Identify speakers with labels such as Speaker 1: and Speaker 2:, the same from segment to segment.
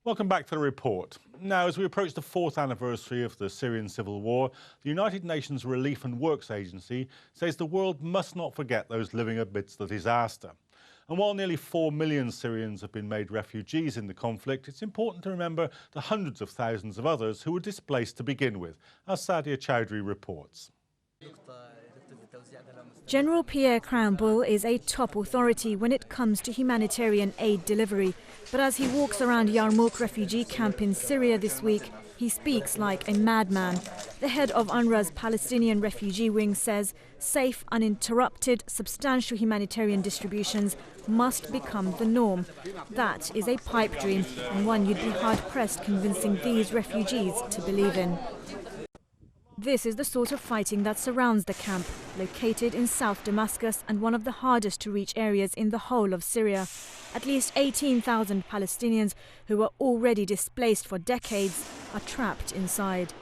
Speaker 1: Welcome back to the report. Now, as we approach the 4th anniversary of the Syrian civil war, the United Nations Relief and Works Agency says the world must not forget those living amidst the disaster. And while nearly 4 million Syrians have been made refugees in the conflict, it's important to remember the hundreds of thousands of others who were displaced to begin with, as Sadia Chowdhury reports.
Speaker 2: General Pierre Cranbull is a top authority when it comes to humanitarian aid delivery. But as he walks around Yarmouk refugee camp in Syria this week, he speaks like a madman. The head of UNRWA's Palestinian refugee wing says safe, uninterrupted, substantial humanitarian distributions must become the norm. That is a pipe dream, and one you'd be hard-pressed convincing these refugees to believe in. This is the sort of fighting that surrounds the camp, located in South Damascus and one of the hardest to reach areas in the whole of Syria. At least 18,000 Palestinians who were already displaced for decades are trapped inside.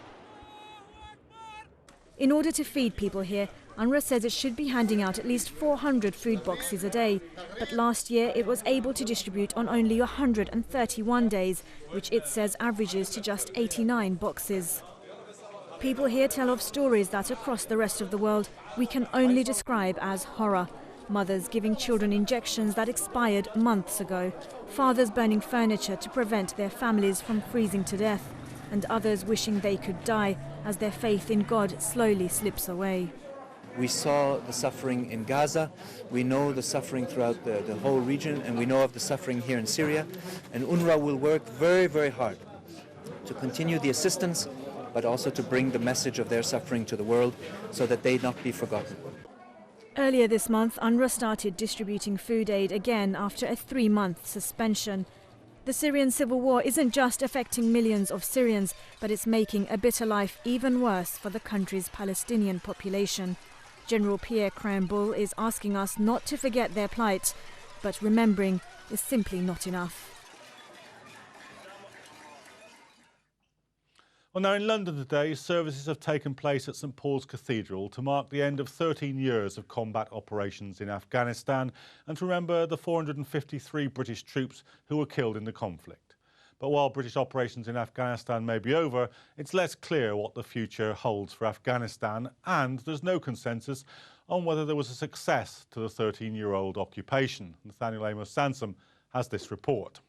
Speaker 2: In order to feed people here, UNRWA says it should be handing out at least 400 food boxes a day. But last year it was able to distribute on only 131 days, which it says averages to just 89 boxes. People here tell of stories that across the rest of the world we can only describe as horror. Mothers giving children injections that expired months ago, fathers burning furniture to prevent their families from freezing to death, and others wishing they could die as their faith in God slowly slips away.
Speaker 3: We saw the suffering in Gaza, we know the suffering throughout the whole region, and we know of the suffering here in Syria. And UNRWA will work very, very hard to continue the assistance, but also to bring the message of their suffering to the world so that they not be forgotten.
Speaker 2: Earlier this month, UNRWA started distributing food aid again after a 3-month suspension. The Syrian civil war isn't just affecting millions of Syrians, but it's making a bitter life even worse for the country's Palestinian population. General Pierre Cranbull is asking us not to forget their plight, but remembering is simply not enough.
Speaker 1: Well, now in London today, services have taken place at St Paul's Cathedral to mark the end of 13 years of combat operations in Afghanistan and to remember the 453 British troops who were killed in the conflict. But while British operations in Afghanistan may be over, it's less clear what the future holds for Afghanistan, and there's no consensus on whether there was a success to the 13-year-old occupation. Nathaniel Amos Sansom has this report.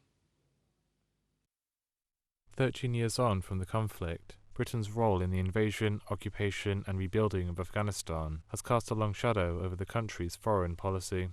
Speaker 4: 13 years on from the conflict, Britain's role in the invasion, occupation and rebuilding of Afghanistan has cast a long shadow over the country's foreign policy.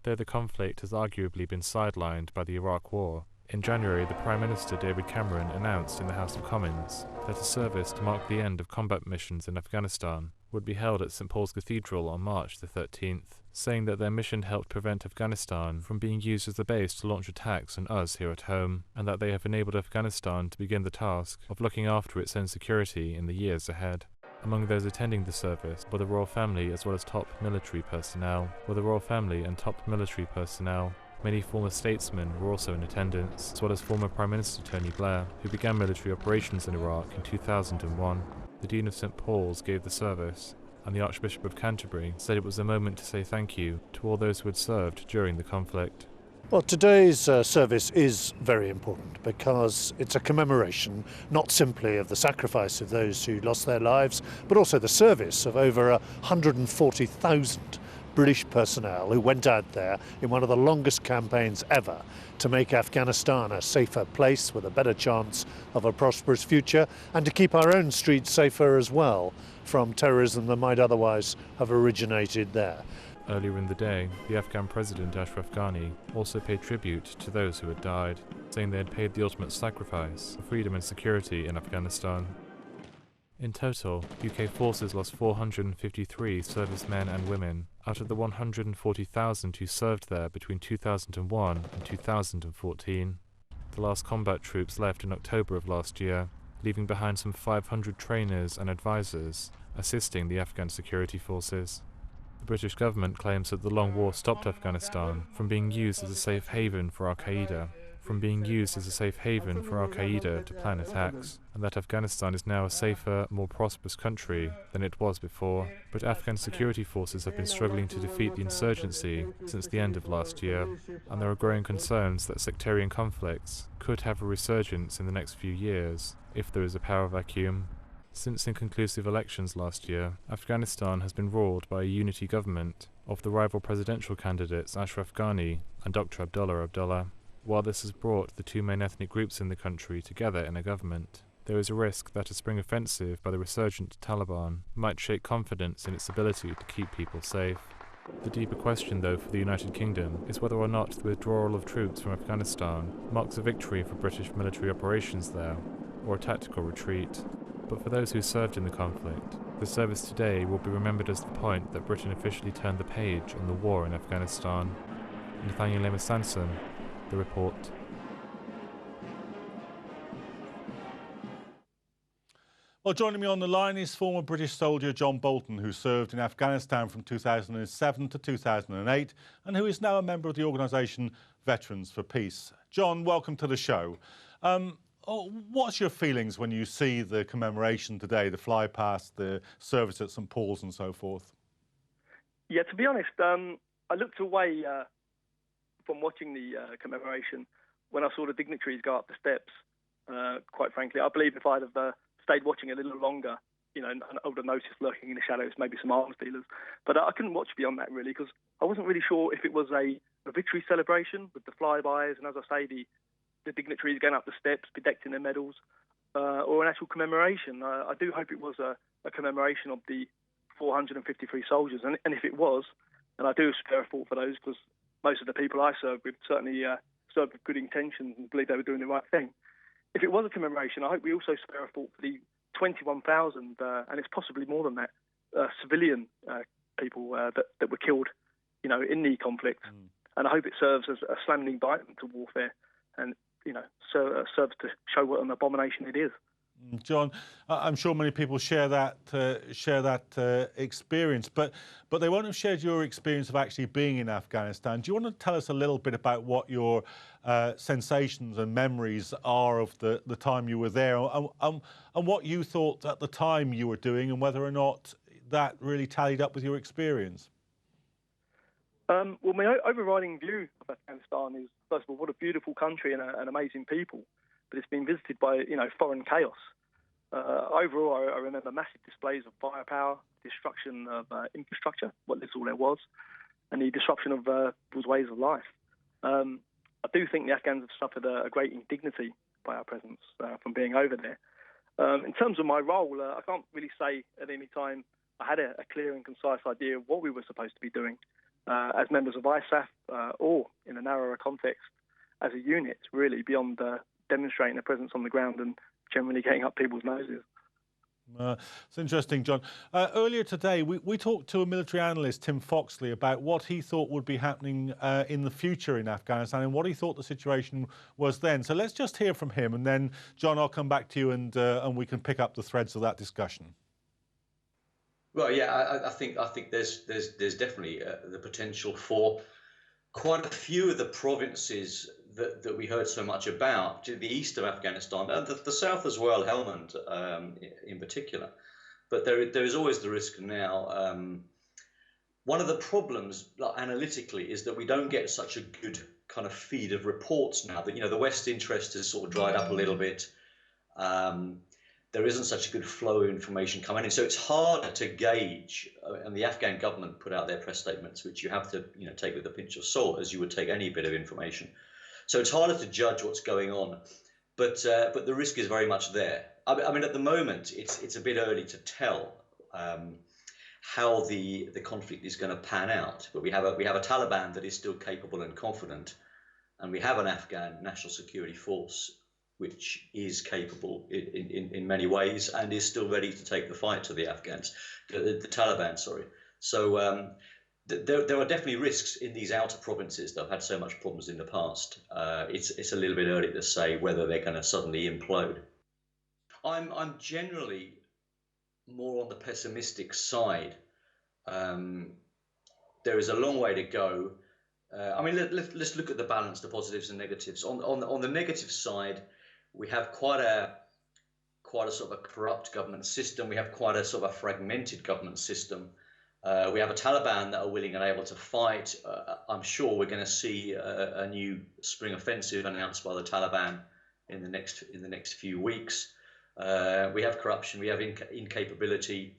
Speaker 4: Though the conflict has arguably been sidelined by the Iraq War, in January the Prime Minister David Cameron announced in the House of Commons that a service to mark the end of combat missions in Afghanistan would be held at St Paul's Cathedral on March the 13th, saying that their mission helped prevent Afghanistan from being used as a base to launch attacks on us here at home, and that they have enabled Afghanistan to begin the task of looking after its own security in the years ahead. Among those attending the service were the royal family as well as top military personnel. Many former statesmen were also in attendance, as well as former Prime Minister Tony Blair, who began military operations in Iraq in 2001. The Dean of St Paul's gave the service, and the Archbishop of Canterbury said it was a moment to say thank you to all those who had served during the conflict.
Speaker 5: Well, today's service is very important because it's a commemoration not simply of the sacrifice of those who lost their lives, but also the service of over 140,000 British personnel who went out there in one of the longest campaigns ever to make Afghanistan a safer place with a better chance of a prosperous future, and to keep our own streets safer as well from terrorism that might otherwise have originated there.
Speaker 4: Earlier in the day, the Afghan President Ashraf Ghani also paid tribute to those who had died, saying they had paid the ultimate sacrifice for freedom and security in Afghanistan. In total, UK forces lost 453 servicemen and women out of the 140,000 who served there between 2001 and 2014. The last combat troops left in October of last year, leaving behind some 500 trainers and advisors assisting the Afghan security forces. The British government claims that the long war stopped Afghanistan from being used as a safe haven for Al-Qaeda, from being used as a safe haven for Al-Qaeda to plan attacks, and that Afghanistan is now a safer, more prosperous country than it was before. But Afghan security forces have been struggling to defeat the insurgency since the end of last year, and there are growing concerns that sectarian conflicts could have a resurgence in the next few years if there is a power vacuum. Since inconclusive elections last year, Afghanistan has been ruled by a unity government of the rival presidential candidates Ashraf Ghani and Dr. Abdullah. While this has brought the two main ethnic groups in the country together in a government, there is a risk that a spring offensive by the resurgent Taliban might shake confidence in its ability to keep people safe. The deeper question, though, for the United Kingdom is whether or not the withdrawal of troops from Afghanistan marks a victory for British military operations there, or a tactical retreat. But for those who served in the conflict, the service today will be remembered as the point that Britain officially turned the page on the war in Afghanistan. Nathaniel Amos Sanson, The Report.
Speaker 1: Well, joining me on the line is former British soldier John Bolton, who served in Afghanistan from 2007 to 2008 and who is now a member of the organisation Veterans for Peace. John, welcome to the show. What's your feelings when you see the commemoration today, the fly past, the service at St Paul's and so forth?
Speaker 6: Yeah, to be honest, I looked away from watching the commemoration when I saw the dignitaries go up the steps. Quite frankly, I believe if I'd have stayed watching a little longer, and I would have noticed lurking in the shadows maybe some arms dealers. But I couldn't watch beyond that really because I wasn't really sure if it was a victory celebration with the flybys and, as I say, the dignitaries going up the steps, bedecked in their medals, or an actual commemoration. I do hope it was a commemoration of the 453 soldiers, and if it was, and I do spare a thought for those because most of the people I served with certainly served with good intentions and believed they were doing the right thing. If it was a commemoration, I hope we also spare a thought for the 21,000, and it's possibly more than that, civilian people that were killed, in the conflict. And I hope it serves as a slamming indictment to warfare, and serves to show what an abomination it is.
Speaker 1: John, I'm sure many people share that experience, but they won't have shared your experience of actually being in Afghanistan. Do you want to tell us a little bit about what your sensations and memories are of the time you were there, and what you thought at the time you were doing, and whether or not that really tallied up with your experience?
Speaker 6: Well, my overriding view of Afghanistan is, first of all, what a beautiful country and amazing people, but it's been visited by, foreign chaos. Overall, I remember massive displays of firepower, destruction of infrastructure, what little there was, and the disruption of people's ways of life. I do think the Afghans have suffered a great indignity by our presence from being over there. In terms of my role, I can't really say at any time I had a clear and concise idea of what we were supposed to be doing as members of ISAF or, in a narrower context, as a unit, really, beyond demonstrating a presence on the ground and generally getting up people's noses.
Speaker 1: It's interesting, John. Earlier today, we talked to a military analyst, Tim Foxley, about what he thought would be happening in the future in Afghanistan and what he thought the situation was then. So let's just hear from him, and then, John, I'll come back to you and we can pick up the threads of that discussion.
Speaker 7: Well, yeah, I think there's definitely the potential for quite a few of the provinces that we heard so much about, to the east of Afghanistan, and the south as well, Helmand in particular. But there is always the risk now. One of the problems analytically is that we don't get such a good kind of feed of reports now. That the West interest has sort of dried up a little bit. There isn't such a good flow of information coming in, so it's harder to gauge. And the Afghan government put out their press statements, which you have to take with a pinch of salt, as you would take any bit of information. So it's harder to judge what's going on, but the risk is very much there. I mean, at the moment, it's a bit early to tell how the conflict is going to pan out. But we have a Taliban that is still capable and confident, and we have an Afghan national security force which is capable in many ways and is still ready to take the fight to the Afghans, the Taliban, sorry. So there are definitely risks in these outer provinces that have had so much problems in the past. It's a little bit early to say whether they're going to suddenly implode. I'm generally more on the pessimistic side. There is a long way to go. I mean, let's look at the balance, the positives and negatives. On the negative side, we have quite a sort of a corrupt government system. We have quite a sort of a fragmented government system. We have a Taliban that are willing and able to fight. I'm sure we're going to see a new spring offensive announced by the Taliban in the next few weeks. We have corruption. We have incapability.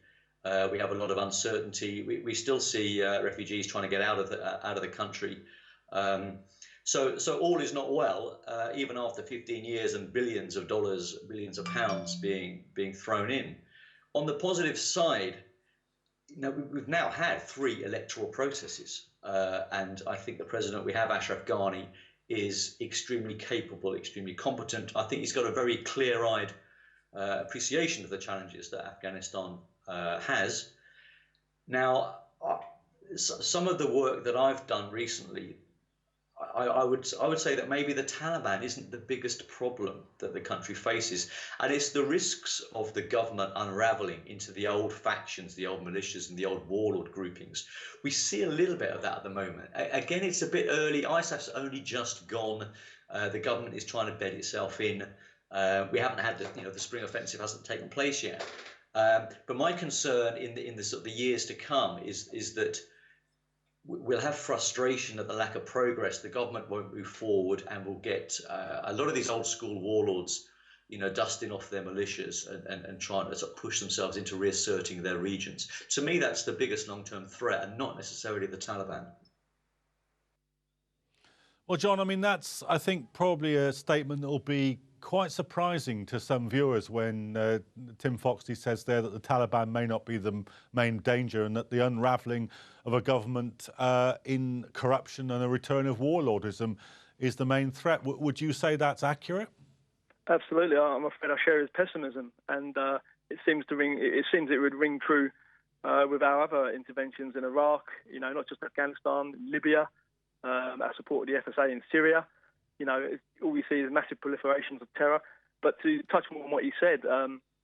Speaker 7: We have a lot of uncertainty. We still see refugees trying to get out of the country. So all is not well, even after 15 years and billions of dollars, billions of pounds being thrown in. On the positive side, we've now had 3 electoral processes, and I think the president we have, Ashraf Ghani, is extremely capable, extremely competent. I think he's got a very clear-eyed appreciation of the challenges that Afghanistan has. Now, some of the work that I've done recently, I would say that maybe the Taliban isn't the biggest problem that the country faces, and it's the risks of the government unraveling into the old factions, the old militias and the old warlord groupings. We see a little bit of that at the moment. Again, it's a bit early. ISAF's only just gone. The government is trying to bed itself in. We haven't had the spring offensive hasn't taken place yet. But my concern in the sort of the years to come is that we'll have frustration at the lack of progress. The government won't move forward, and we'll get a lot of these old school warlords, dusting off their militias and trying to sort of push themselves into reasserting their regions. To me, that's the biggest long-term threat, and not necessarily the Taliban.
Speaker 1: Well, John, I mean, that's, I think, probably a statement that will be quite surprising to some viewers when Tim Foxley says there that the Taliban may not be the main danger and that the unravelling of a government in corruption and a return of warlordism is the main threat. Would you say that's accurate?
Speaker 6: Absolutely. I'm afraid I share his pessimism, and it seems it would ring true with our other interventions in Iraq. Not just Afghanistan, Libya, our support of the FSA in Syria. All we see is massive proliferations of terror. But to touch more on what you said,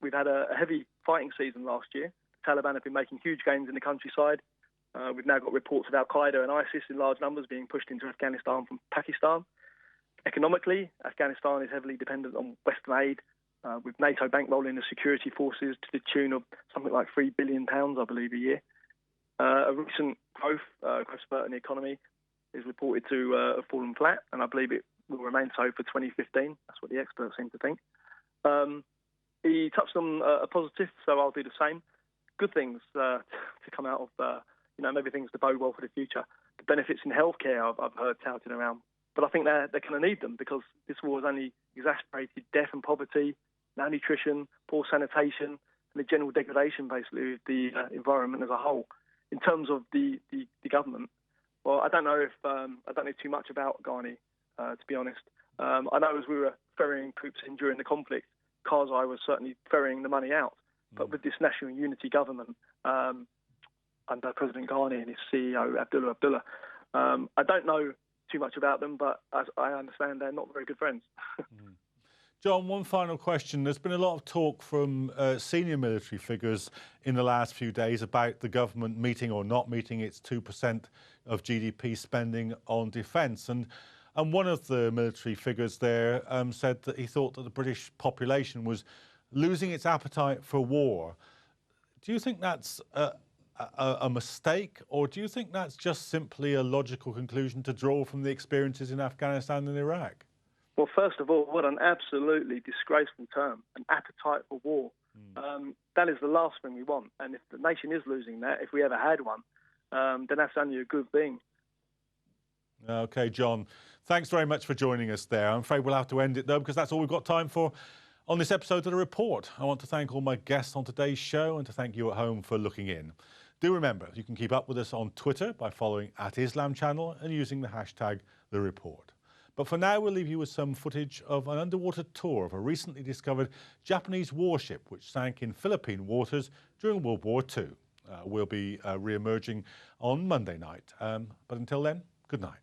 Speaker 6: we've had a heavy fighting season last year. The Taliban have been making huge gains in the countryside. We've now got reports of Al-Qaeda and ISIS in large numbers being pushed into Afghanistan from Pakistan. Economically, Afghanistan is heavily dependent on Western aid, with NATO bankrolling the security forces to the tune of something like £3 billion, I believe, a year. A recent growth spurt in the economy is reported to have fallen flat, and I believe it will remain so for 2015. That's what the experts seem to think. He touched on a positive, so I'll do the same. Good things to come out of, maybe things to bode well for the future. The benefits in healthcare I've heard touted around, but I think they're going to need them because this war has only exacerbated death and poverty, malnutrition, poor sanitation, and the general degradation, basically, of the environment as a whole. In terms of the government, well, I don't know too much about Ghani, to be honest. I know as we were ferrying troops in during the conflict, Karzai was certainly ferrying the money out. But with this national unity government under President Ghani and his CEO, Abdullah, I don't know too much about them, but as I understand, they're not very good friends.
Speaker 1: John, one final question. There's been a lot of talk from senior military figures in the last few days about the government meeting or not meeting its 2% of GDP spending on defence. And one of the military figures there said that he thought that the British population was losing its appetite for war. Do you think that's a mistake, or do you think that's just simply a logical conclusion to draw from the experiences in Afghanistan and Iraq?
Speaker 6: Well, first of all, what an absolutely disgraceful term, an appetite for war. That is the last thing we want. And if the nation is losing that, if we ever had one, then that's only a good thing.
Speaker 1: OK, John, thanks very much for joining us there. I'm afraid we'll have to end it, though, because that's all we've got time for on this episode of The Report. I want to thank all my guests on today's show and to thank you at home for looking in. Do remember, you can keep up with us on Twitter by following @IslamChannel and using the hashtag #TheReport. But for now, we'll leave you with some footage of an underwater tour of a recently discovered Japanese warship which sank in Philippine waters during World War II. We'll be re-emerging on Monday night. But until then, good night.